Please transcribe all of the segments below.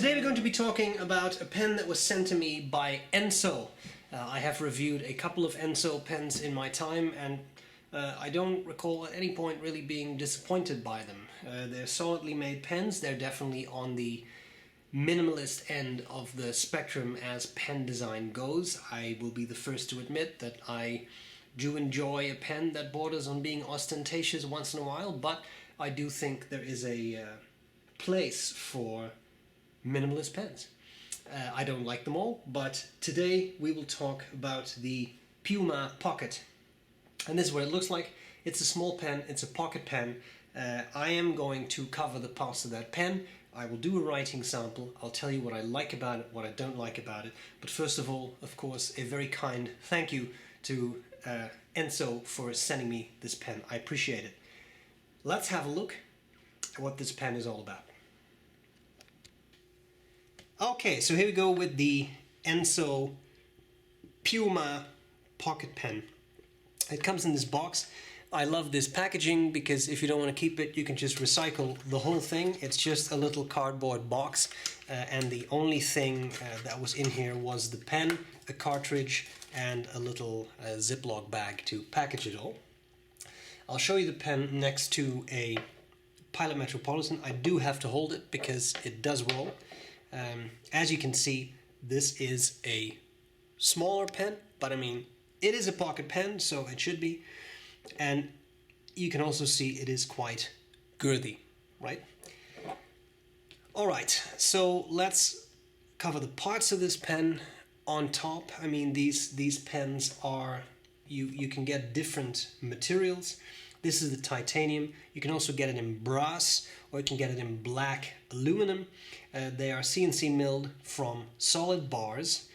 Today we're going to be talking about a pen that was sent to me by Ensso. I have reviewed a couple of Ensso pens in my time, and I don't recall at any point really being disappointed by them. They're solidly made pens. They're definitely on the minimalist end of the spectrum as pen design goes. I will be the first to admit that I do enjoy a pen that borders on being ostentatious once in a while, but I do think there is a place for minimalist pens. I don't like them all, but today we will talk about the Piuma Pocket. And this is what it looks like. It's a small pen, it's a pocket pen. I am going to cover the parts of that pen. I will do a writing sample. I'll tell you what I like about it, what I don't like about it. But first of all, of course, a very kind thank you to Ensso for sending me this pen. I appreciate it. Let's have a look at what this pen is all about. Okay, so here we go with the Ensso Piuma Pocket Pen. It comes in this box. I love this packaging because if you don't want to keep it, you can just recycle the whole thing. It's just a little cardboard box, and the only thing that was in here was the pen, a cartridge, and a little Ziploc bag to package it all. I'll show you the pen next to a Pilot Metropolitan. I do have to hold it because it does roll. As you can see, this is a smaller pen, but I mean, it is a pocket pen, so it should be. And you can also see it is quite girthy, right? Alright, so let's cover the parts of this pen on top. I mean, these pens are, you can get different materials. This is the titanium. You can also get it in brass, or you can get it in black aluminum. They are CNC milled from solid bars,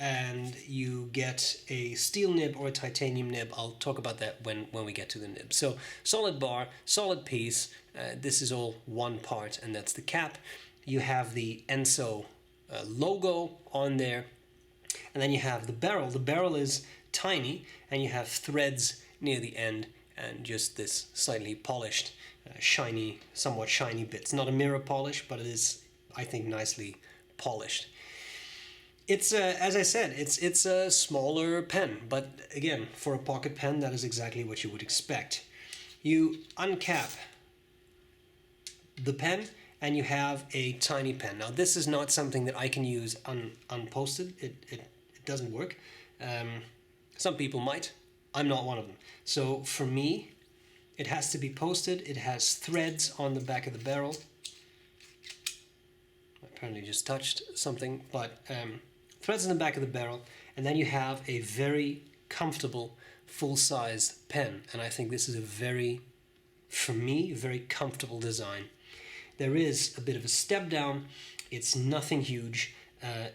and you get a steel nib or a titanium nib. I'll talk about that when we get to the nib. So solid bar, solid piece. This is all one part, and that's the cap. You have the Ensso logo on there, and then you have the barrel. The barrel is tiny, and you have threads near the end, and just this slightly polished, shiny, somewhat shiny bits. Not a mirror polish, but it is, I think, nicely polished. It's as I said, it's a smaller pen, but again, for a pocket pen, that is exactly what you would expect. You uncap the pen, and you have a tiny pen. Now, this is not something that I can use unposted. It doesn't work. Some people might. I'm not one of them. So for me, it has to be posted. It has threads on the back of the barrel. I apparently just touched something, but threads on the back of the barrel, and then you have a very comfortable full-sized pen. And I think this is a very, for me, very comfortable design. There is a bit of a step down. It's nothing huge.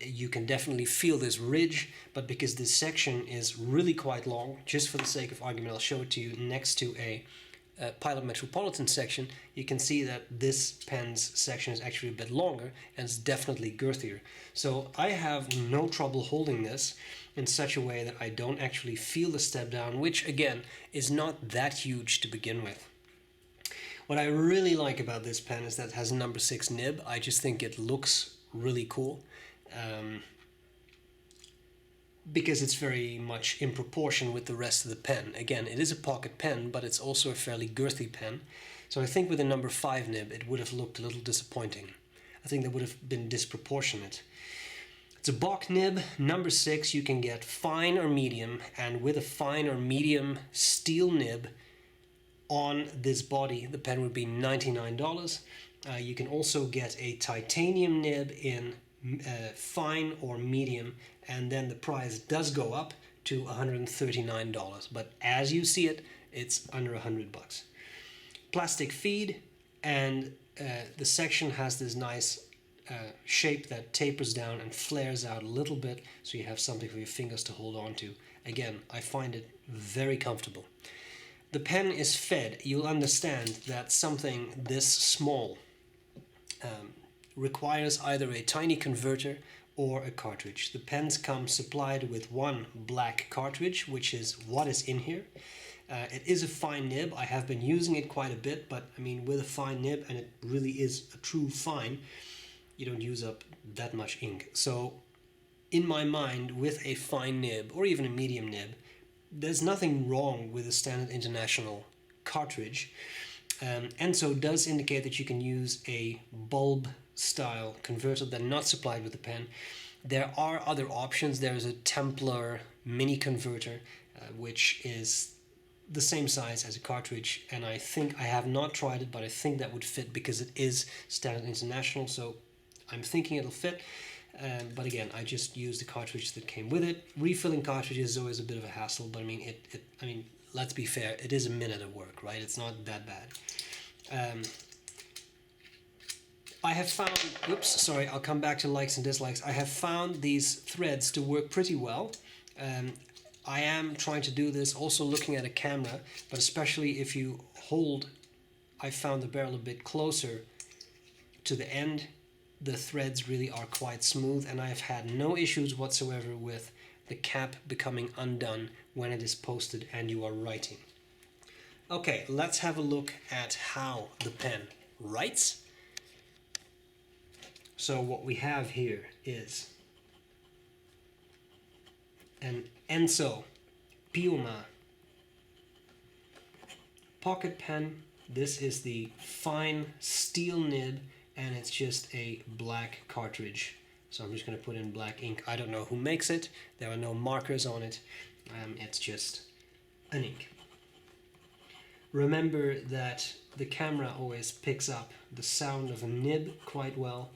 You can definitely feel this ridge, but because this section is really quite long, just for the sake of argument, I'll show it to you next to a Pilot Metropolitan section. You can see that this pen's section is actually a bit longer, and it's definitely girthier. So I have no trouble holding this in such a way that I don't actually feel the step down, which again is not that huge to begin with. What I really like about this pen is that it has a number 6 nib. I just think it looks really cool. Because it's very much in proportion with the rest of the pen. Again, it is a pocket pen, but it's also a fairly girthy pen. So I think with a number 5 nib, it would have looked a little disappointing. I think that would have been disproportionate. It's a Bock nib, number 6. You can get fine or medium, and with a fine or medium steel nib on this body, the pen would be $99. You can also get a titanium nib in fine or medium, and then the price does go up to $139, but as you see it, it's under $100. Plastic feed, and the section has this nice shape that tapers down and flares out a little bit, so you have something for your fingers to hold on to. Again, I find it very comfortable. The pen is fed. You'll understand that something this small requires either a tiny converter or a cartridge. The pens come supplied with one black cartridge, which is what is in here. It is a fine nib. I have been using it quite a bit, but I mean, with a fine nib, and it really is a true fine, you don't use up that much ink. So in my mind, with a fine nib or even a medium nib, there's nothing wrong with a standard international cartridge. Ensso does indicate that you can use a bulb style converter that's not supplied with the pen. There are other options. There's a Templar mini converter, which is the same size as a cartridge, and I think, I have not tried it, but I think that would fit because it is standard international, so I'm thinking it'll fit. But again, I just used the cartridge that came with it. Refilling cartridges is always a bit of a hassle, but I mean, let's be fair, it is a minute of work, right? It's not that bad. I have found, oops, sorry, I'll come back to likes and dislikes. I have found these threads to work pretty well. I am trying to do this also looking at a camera, but especially if you hold, I found the barrel a bit closer to the end, the threads really are quite smooth, and I've had no issues whatsoever with the cap becoming undone when it is posted and you are writing. Okay, let's have a look at how the pen writes. So what we have here is an Ensso Piuma pocket pen. This is the fine steel nib, and it's just a black cartridge. So I'm just going to put in black ink. I don't know who makes it. There are no markers on it. It's just an ink. Remember that the camera always picks up the sound of a nib quite well.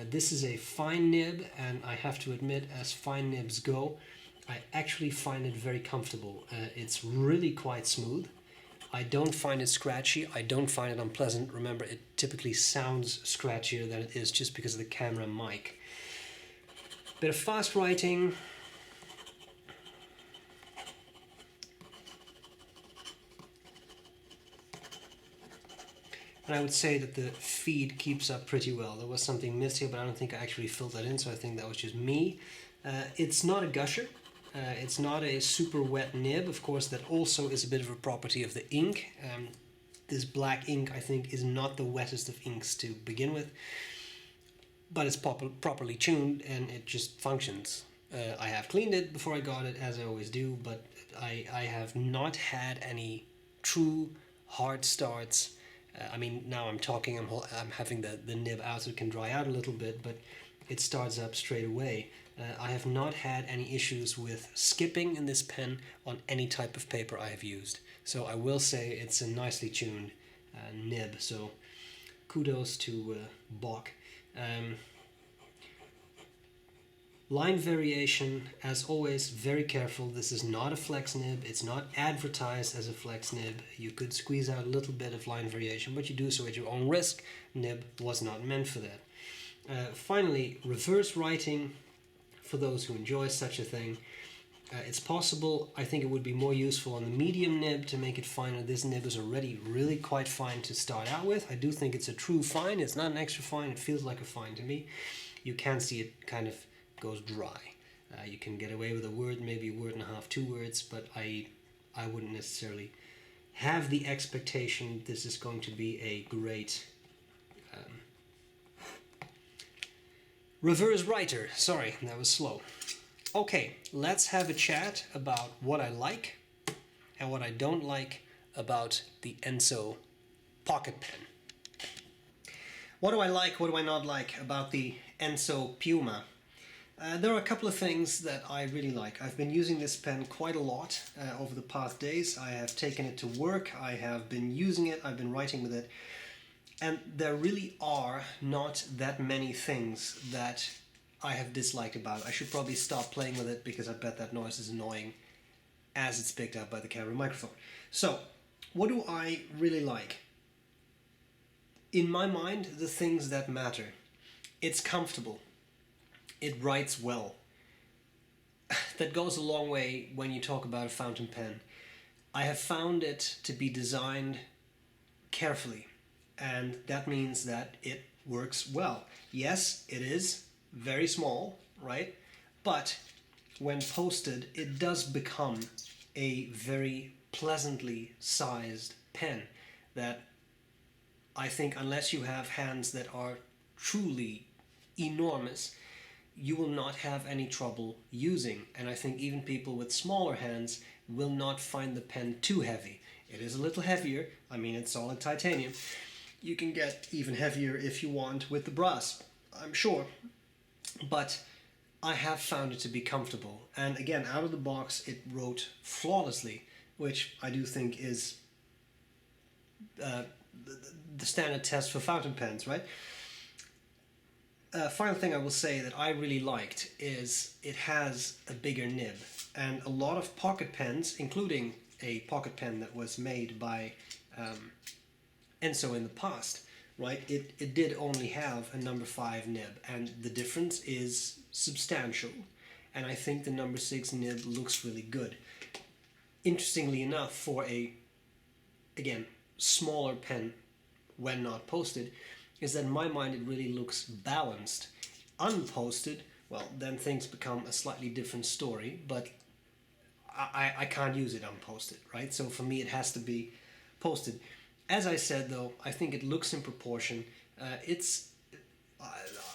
This is a fine nib, and I have to admit, as fine nibs go, I actually find it very comfortable. It's really quite smooth. I don't find it scratchy. I don't find it unpleasant. Remember, it typically sounds scratchier than it is just because of the camera mic. Bit of fast writing. And I would say that the feed keeps up pretty well. There was something missed here, but I don't think I actually filled that in, so I think that was just me. It's not a gusher. It's not a super wet nib. Of course, that also is a bit of a property of the ink. This black ink, I think, is not the wettest of inks to begin with, but it's properly tuned and it just functions. I have cleaned it before I got it, as I always do, but I have not had any true hard starts. I mean, now I'm talking, I'm having the nib out so it can dry out a little bit, but it starts up straight away. I have not had any issues with skipping in this pen on any type of paper I have used. So I will say it's a nicely tuned nib, so kudos to B.R.E. Line variation, as always, very careful. This is not a flex nib. It's not advertised as a flex nib. You could squeeze out a little bit of line variation, but you do so at your own risk. Nib was not meant for that. Finally, reverse writing, for those who enjoy such a thing. It's possible. I think it would be more useful on the medium nib to make it finer. This nib is already really quite fine to start out with. I do think it's a true fine. It's not an extra fine. It feels like a fine to me. You can see it kind of goes dry. You can get away with a word, maybe a word and a half, 2 words, but I wouldn't necessarily have the expectation this is going to be a great reverse writer. Sorry, that was slow. Okay, let's have a chat about what I like and what I don't like about the Ensso pocket pen. What do I like, what do I not like about the Ensso Piuma? There are a couple of things that I really like. I've been using this pen quite a lot over the past days. I have taken it to work, I have been using it, I've been writing with it, and there really are not that many things that I have disliked about it. I should probably stop playing with it because I bet that noise is annoying as it's picked up by the camera microphone. So, what do I really like? In my mind, the things that matter. It's comfortable. It writes well. That goes a long way when you talk about a fountain pen. I have found it to be designed carefully, and that means that it works well. Yes, it is very small, right? But when posted, it does become a very pleasantly sized pen that I think, unless you have hands that are truly enormous, you will not have any trouble using. And I think even people with smaller hands will not find the pen too heavy. It is a little heavier. I mean, it's solid titanium. You can get even heavier if you want with the brass, I'm sure. But I have found it to be comfortable. And again, out of the box, it wrote flawlessly, which I do think is the standard test for fountain pens, right? Final thing I will say that I really liked is it has a bigger nib. And a lot of pocket pens, including a pocket pen that was made by Ensso in the past, right? It did only have a number 5 nib, and the difference is substantial. And I think the number 6 nib looks really good. Interestingly enough, for a, again, smaller pen when not posted, is that in my mind it really looks balanced. Unposted, well, then things become a slightly different story, but I can't use it unposted, right? So for me it has to be posted. As I said though, I think it looks in proportion.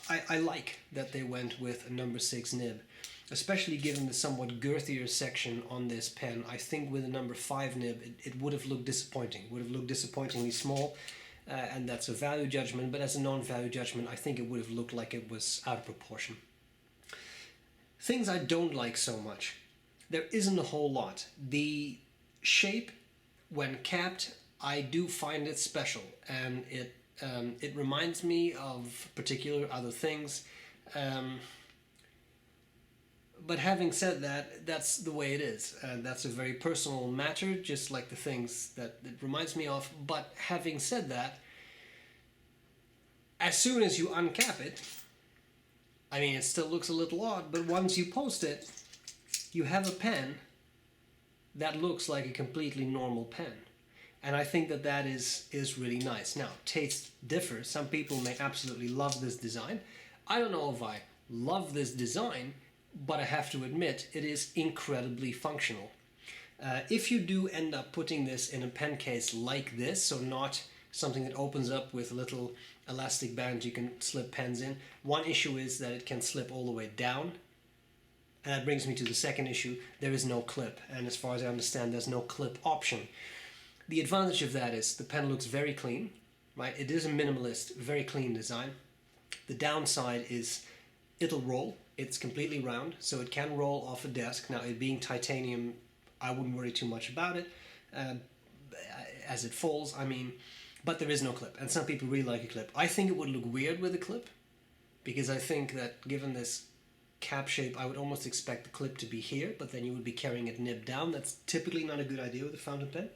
I like that they went with a number 6 nib, especially given the somewhat girthier section on this pen. I think with a number 5 nib it would have looked disappointing, would have looked disappointingly small, and that's a value judgment, but as a non-value judgment I think it would have looked like it was out of proportion. Things I don't like so much. There isn't a whole lot. The shape, when capped, I do find it special, and it reminds me of particular other things. But having said that, that's the way it is, and that's a very personal matter, just like the things that it reminds me of. But having said that, as soon as you uncap it, I mean, it still looks a little odd, but once you post it, you have a pen that looks like a completely normal pen. And I think that that is really nice. Now, taste differs. Some people may absolutely love this design. I don't know if I love this design, but I have to admit it is incredibly functional. If you do end up putting this in a pen case like this, so not something that opens up with a little elastic band you can slip pens in, one issue is that it can slip all the way down. And that brings me to the second issue. There is no clip, and as far as I understand, there's no clip option. The advantage of that is the pen looks very clean, right? It is a minimalist, very clean design. The downside is it'll roll. It's completely round, so it can roll off a desk. Now, it being titanium, I wouldn't worry too much about it as it falls, I mean, but there is no clip, and some people really like a clip. I think it would look weird with a clip, because I think that given this cap shape, I would almost expect the clip to be here, but then you would be carrying it nib down. That's typically not a good idea with a fountain pen.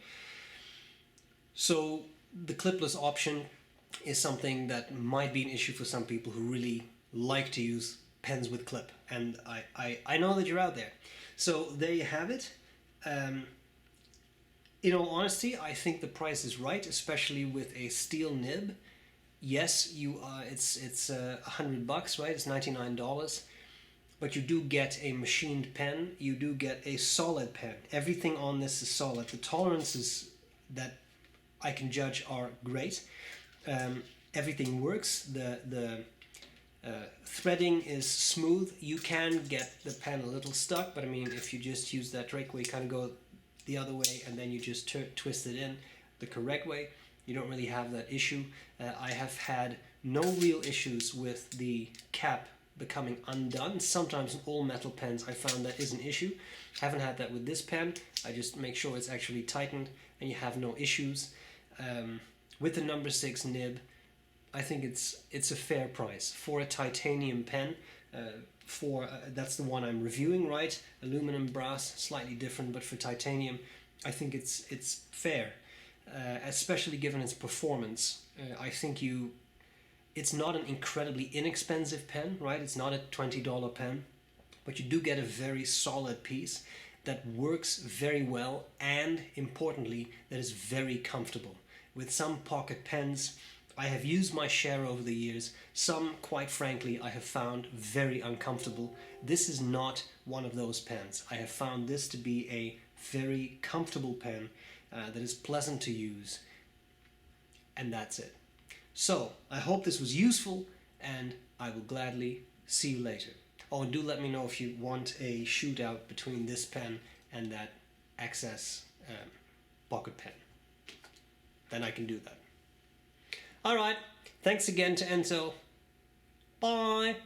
So the clipless option is something that might be an issue for some people who really like to use pens with clip, and I know that you're out there. So there you have it. In all honesty, I think the price is right, especially with a steel nib. Yes, it's $100, right? It's $99. But you do get a machined pen, you do get a solid pen. Everything on this is solid. The tolerances that I can judge are great. Everything works. The threading is smooth. You can get the pen a little stuck, but I mean, if you just use that trick where you kind of go the other way and then you just twist it in the correct way, you don't really have that issue. I have had no real issues with the cap becoming undone. Sometimes in all metal pens I found that is an issue. Haven't had that with this pen. I just make sure it's actually tightened and you have no issues. With the number 6 nib, I think it's a fair price for a titanium pen. That's the one I'm reviewing, right? Aluminum, brass, slightly different, but for titanium, I think it's fair, especially given its performance. I think it's not an incredibly inexpensive pen, right? It's not a $20 pen, but you do get a very solid piece that works very well, and importantly, that is very comfortable. With some pocket pens, I have used my share over the years. Some, quite frankly, I have found very uncomfortable. This is not one of those pens. I have found this to be a very comfortable pen that is pleasant to use, and that's it. So, I hope this was useful. and I will gladly see you later. Oh, and do let me know if you want a shootout between this pen and that XS pocket pen. Then I can do that. Alright, thanks again to Ensso. Bye!